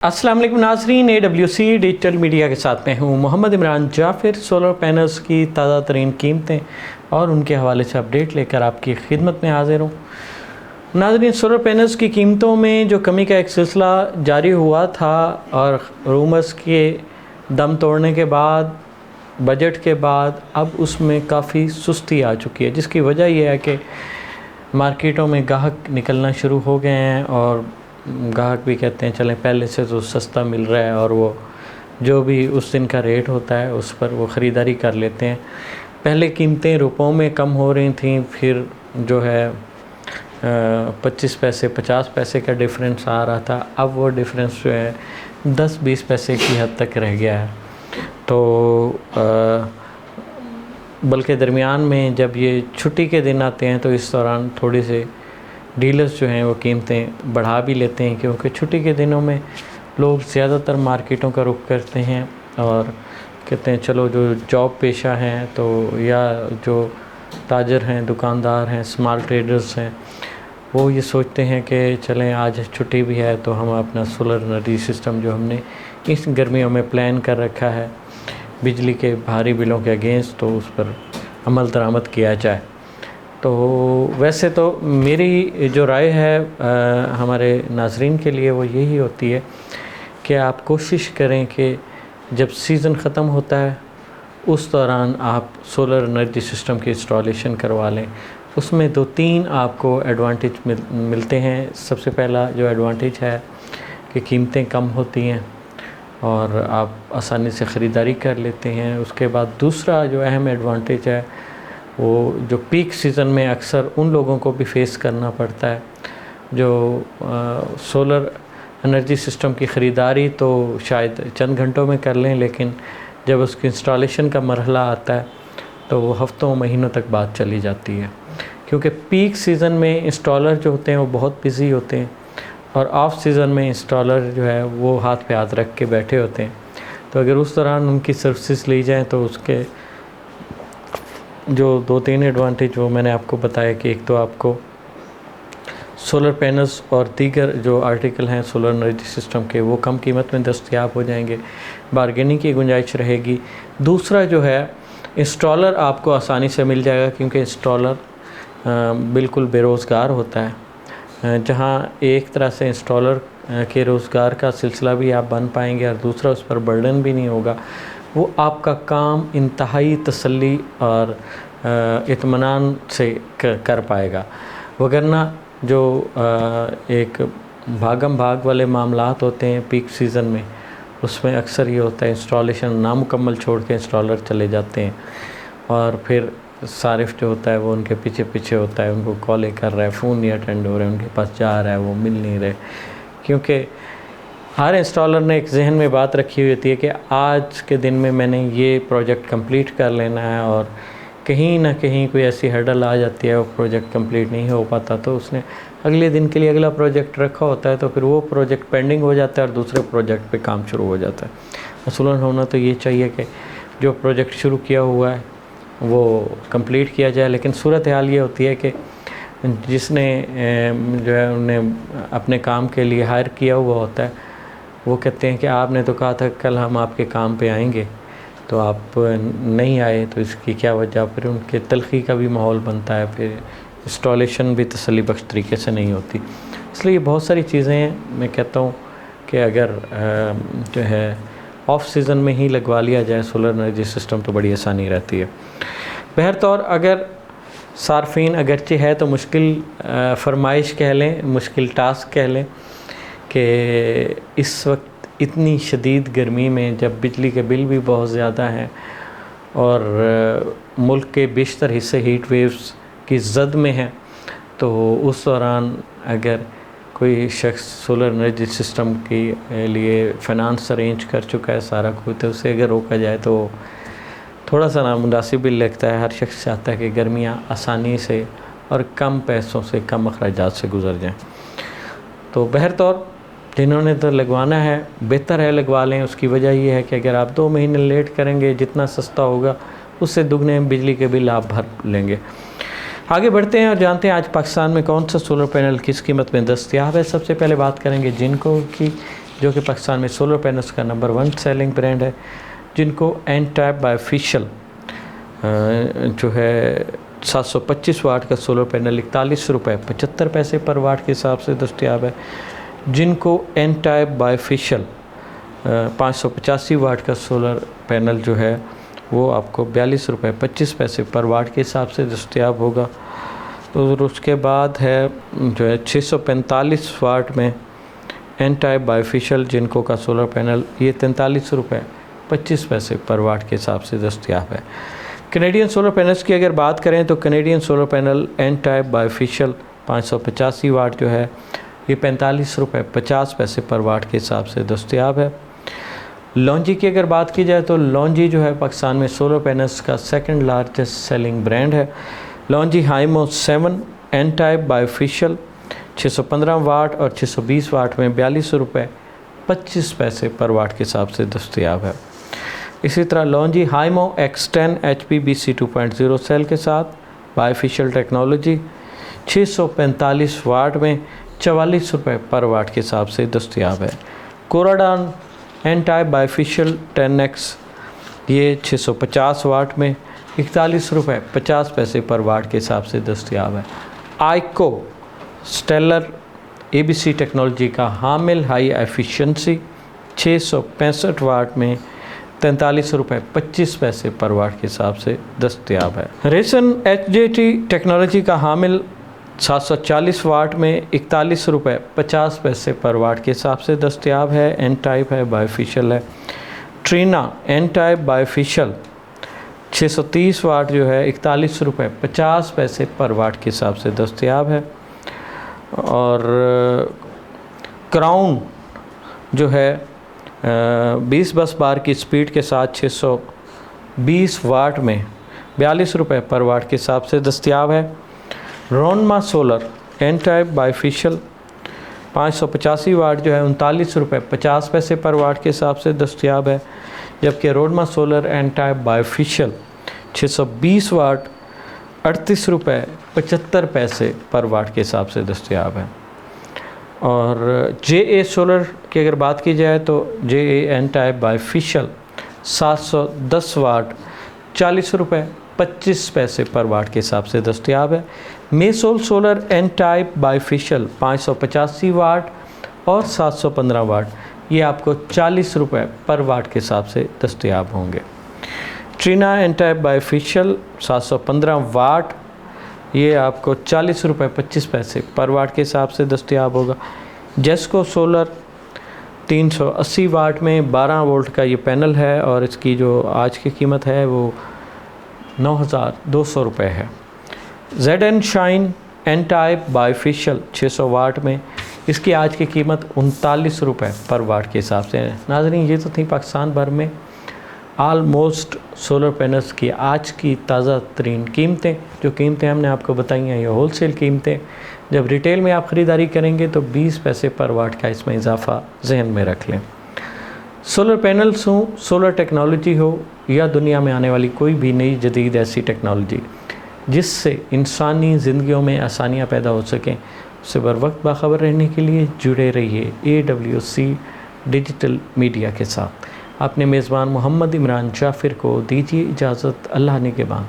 अस्सलाम वालेकुम नाज़रीन, AWC डिजिटल मीडिया के साथ में हूँ मोहम्मद इमरान जाफ़िर। सोलर पैनल्स की ताज़ा तरीन कीमतें और उनके हवाले से अपडेट लेकर आपकी खिदमत में हाज़िर हूँ। नाज़रीन, सोलर पैनल्स की कीमतों में जो कमी का एक सिलसिला जारी हुआ था और रूमर्स के दम तोड़ने के बाद, बजट के बाद अब उसमें काफ़ी सुस्ती आ चुकी है, जिसकी वजह यह है कि मार्केटों में गाहक निकलना शुरू हो गए हैं और गाहक भी कहते हैं चलें पहले से तो सस्ता मिल रहा है और वो जो भी उस दिन का रेट होता है उस पर वो ख़रीदारी कर लेते हैं। पहले कीमतें रुपयों में कम हो रही थी, फिर जो है 25 पैसे 50 पैसे का डिफरेंस आ रहा था, अब वो डिफरेंस जो है 10-20 पैसे की हद तक रह गया है। तो बल्कि दरमियान में जब ये छुट्टी के दिन आते हैं तो इस दौरान थोड़ी सी डीलर्स जो हैं वो कीमतें बढ़ा भी लेते हैं, क्योंकि छुट्टी के दिनों में लोग ज़्यादातर मार्केटों का रुख करते हैं और कहते हैं चलो जो जॉब पेशा हैं तो या जो ताजर हैं, दुकानदार हैं, स्मॉल ट्रेडर्स हैं, वो ये सोचते हैं कि चलें आज छुट्टी भी है तो हम अपना सोलर एनर्जी सिस्टम जो हमने इस गर्मियों में प्लान कर रखा है बिजली के भारी बिलों के अगेंस्ट, तो उस पर अमल दरामद किया जाए। तो वैसे तो मेरी जो राय है हमारे नाज़रीन के लिए वो यही होती है कि आप कोशिश करें कि जब सीज़न ख़त्म होता है उस दौरान आप सोलर एनर्जी सिस्टम की इंस्टॉलेशन करवा लें। उसमें 2-3 आपको एडवांटेज मिलते हैं। सबसे पहला जो एडवांटेज है कि कीमतें कम होती हैं और आप आसानी से ख़रीदारी कर लेते हैं। उसके बाद दूसरा जो अहम एडवांटेज है वो जो पीक सीज़न में अक्सर उन लोगों को भी फेस करना पड़ता है जो सोलर एनर्जी सिस्टम की ख़रीदारी तो शायद चंद घंटों में कर लें, लेकिन जब उसकी इंस्टॉलेशन का मरहला आता है तो वो हफ़्तों महीनों तक बात चली जाती है, क्योंकि पीक सीज़न में इंस्टॉलर जो होते हैं वो बहुत बिज़ी होते हैं और ऑफ सीज़न में इंस्टॉलर जो है वो हाथ पे हाथ रख के बैठे होते हैं। तो अगर उस दौरान उनकी सर्विसेज ली जाएँ तो उसके जो 2-3 एडवांटेज वो मैंने आपको बताया कि एक तो आपको सोलर पैनल्स और दीगर जो आर्टिकल हैं सोलर एनर्जी सिस्टम के वो कम कीमत में दस्तयाब हो जाएंगे, बारगेनिंग की गुंजाइश रहेगी। दूसरा जो है इंस्टॉलर आपको आसानी से मिल जाएगा, क्योंकि इंस्टॉलर बिल्कुल बेरोज़गार होता है, जहां एक तरह से इंस्टॉलर के रोज़गार का सिलसिला भी आप बन पाएंगे और दूसरा उस पर बर्डन भी नहीं होगा। वो आपका काम इंतहाई तसल्ली और इत्मीनान से कर पाएगा। वगरना जो एक भागम भाग वाले मामलात होते हैं पीक सीज़न में, उसमें अक्सर ये होता है इंस्टॉलेशन नामुकम्मल छोड़ के इंस्टॉलर चले जाते हैं और फिर सारिफ जो होता है वो उनके पीछे पीछे होता है, उनको कॉलें कर रहा है, फ़ोन नहीं अटेंड हो रहे, उनके पास जा रहा है, वो मिल नहीं रहे। क्योंकि हर इंस्टॉलर ने एक जहन में बात रखी हुई होती है कि आज के दिन में मैंने ये प्रोजेक्ट कंप्लीट कर लेना है और कहीं ना कहीं कोई ऐसी हर्डल आ जाती है वो प्रोजेक्ट कंप्लीट नहीं हो पाता, तो उसने अगले दिन के लिए अगला प्रोजेक्ट रखा होता है, तो फिर वो प्रोजेक्ट पेंडिंग हो जाता है और दूसरे प्रोजेक्ट पे काम शुरू हो जाता है। असूलन होना तो ये चाहिए कि जो प्रोजेक्ट शुरू किया हुआ है वो कंप्लीट किया जाए, लेकिन सूरत हाल ये होती है कि जिसने जो है उन्हें अपने काम के लिए हायर किया हुआ होता है वो कहते हैं कि आपने तो कहा था कल हम आपके काम पे आएंगे, तो आप नहीं आए, तो इसकी क्या वजह। फिर उनके तलखी का भी माहौल बनता है, फिर इंस्टॉलेशन भी तसल्ली बख्श तरीके से नहीं होती। इसलिए बहुत सारी चीज़ें मैं कहता हूँ कि अगर जो है ऑफ सीज़न में ही लगवा लिया जाए सोलर एनर्जी सिस्टम तो बड़ी आसानी रहती है। बहरतौर अगर सार्फिन अगरचे है तो मुश्किल फरमाइश कह लें, मुश्किल टास्क कह लें कि इस वक्त इतनी शदीद गर्मी में जब बिजली के बिल भी बहुत ज़्यादा हैं और मुल्क के बेशतर हिस्से हीट वेव्स की ज़द में हैं, तो उस दौरान अगर कोई शख्स सोलर एनर्जी सिस्टम के लिए फ़ाइनेंस अरेंज कर चुका है सारा कुछ, तो उसे अगर रोका जाए तो थोड़ा सा नामुनासिब भी लगता है। हर शख्स चाहता है कि गर्मियाँ आसानी से और कम पैसों से, कम अखराजात से गुजर जाएँ। तो बहरतौर जिन्होंने तो लगवाना है बेहतर है लगवा लें। उसकी वजह ये है कि अगर आप 2 महीने लेट करेंगे जितना सस्ता होगा उससे दुगने बिजली के बिल आप भर लेंगे। आगे बढ़ते हैं और जानते हैं आज पाकिस्तान में कौन सा सोलर पैनल किस कीमत में दस्तयाब है। सबसे पहले बात करेंगे जिनको की जो कि पाकिस्तान में सोलर पैनल्स का नंबर 1 सेलिंग ब्रांड है, जिनको एन टाइप बायोफिशियल जो है 725 वाट का सोलर पैनल 41.75 पर वाट के हिसाब से दस्तयाब है, जिनको एन टाइप बायोफिशियल 585 वाट का सोलर पैनल जो है वो आपको 42.25 पर वाट के हिसाब से दस्तयाब होगा। तो उसके बाद है जो है 645 वाट में एन टाइप बायोफिशियल जिनको का सोलर पैनल, ये 43.25 पर वाट के हिसाब से दस्तयाब है। कैनेडियन सोलर पैनल्स की अगर बात करें तो Canadian solar panel N type bifacial 585 watt जो है ये 45.50 पर वाट के हिसाब से दस्तयाब है। लॉन्जी की अगर बात की जाए तो लॉन्जी जो है पाकिस्तान में सोलर पैनल्स का सेकंड लार्जेस्ट सेलिंग ब्रांड है। लॉन्जी हाइमो 7 एन टाइप बायोफिशियल 615 वाट और 620 वाट में 42.25 पर वाट के हिसाब से दस्तयाब है। इसी तरह लॉन्जी हाइमो X10 HPBC 2.0 सेल के साथ बायोफिशियल टेक्नोलॉजी 645 वाट में 44 रुपये पर वाट के हिसाब से दस्तयाब है। कोराडॉन एन टाइप बायोफिशियल 10X ये 650 वाट में 41.50 पर वाट के हिसाब से दस्तयाब है। आइको स्टेलर ABC टेक्नोलॉजी का हामिल हाई एफिशिएंसी 665 वाट में 43.25 पर वाट के हिसाब से दस्तयाब है। रेसन HJT टेक्नोलॉजी का हामिल 740 वाट में 41.50 पर वाट के हिसाब से दस्तयाब है। एन टाइप है, बायोफिशियल है। ट्रीना एन टाइप बायोफिशियल 630 वाट जो है 41.50 पर वाट के हिसाब से दस्तयाब है। और क्राउन जो है 20 बस बार की स्पीड के साथ 620 वाट में 42 रुपये पर वाट के हिसाब से दस्तयाब है। रोनमा solar N type bifacial 585 watt जो है 39.50 पर वाट के हिसाब से दस्तयाब है, जबकि रोनमा सोलर एन टाइप बायोफिशियल 620 वाट 38.75 पर वाट के हिसाब से दस्तयाब है। और JA सोलर की अगर बात की जाए तो JA एन टाइप बायोफिशियल 710 वाट 40.25 पर वाट के हिसाब से दस्तयाब है। मेसोल सोलर एन टाइप बायोफिशियल 585 वाट और 715 वाट ये आपको 40 रुपये पर वाट के हिसाब से दस्तयाब होंगे। ट्रीना एन टाइप बायोफिशियल 715 वाट ये आपको 40.25 पर वाट के हिसाब से दस्तयाब होगा। जेस्को सोलर 380 वाट में 12 वोल्ट का ये पैनल है और इसकी जो आज की कीमत है वो 9,200 रुपये है। ZN shine N type bifacial 600 watt में इसकी आज की कीमत 39 रुपये पर वाट के हिसाब से है। नाज़रीन, ये तो थी पाकिस्तान भर में आलमोस्ट सोलर पैनल्स की आज की ताज़ा तरीन कीमतें। जो कीमतें हमने आपको बताई हैं ये होलसेल कीमतें। जब रिटेल में आप ख़रीदारी करेंगे तो 20 पैसे पर वाट का इसमें इजाफा जहन में रख लें। सोलर पैनल्स हो, सोलर टेक्नोलॉजी हो या दुनिया में आने वाली कोई भी नई जदीद ऐसी टेक्नोलॉजी जिससे इंसानी ज़िंदगियों में आसानियाँ पैदा हो सकें, उससे बर वक्त बाखबर रहने के लिए जुड़े रहिए AWC डिजिटल मीडिया के साथ। अपने मेज़बान मोहम्मद इमरान जाफ़िर को दीजिए इजाज़त। अल्लाह ने के बाद।